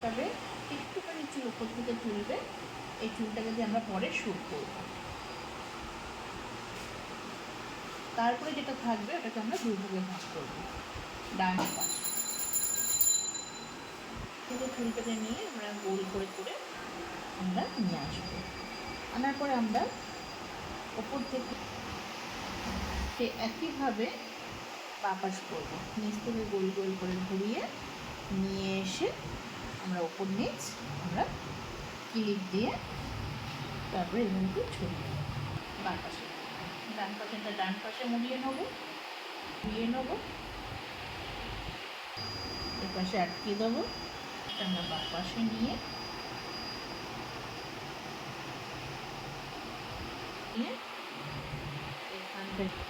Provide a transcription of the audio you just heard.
তবে একটুখানি চুল ওপর থেকে তুলবে, এই চুলটাকে দিয়ে আমরা পরে শুট করব। তারপরে যেটা থাকবে ওটাকে আমরা দুই ভাগে ভাগ করবো, ডান পাশ থেকে চুলটাকে নিয়ে আমরা গোল করে করে আমরা নিয়ে আসবো। আনার পরে আমরা ওপর থেকে একইভাবে বাপাস করব, নিচ থেকে গোল গোল করে ঘুরিয়ে নিয়ে এসে আমরা ওপর নিচ আমরা ক্লিপ দিয়ে তারপরে এগুলোকে ছড়িয়ে দেবো। বাঁ পাশে ডান পাশেটা ডান পাশে মুড়িয়ে নেবো, এ পাশে আটকে দেবো, আমরা বাঁ পাশে নিয়ে এখান থেকে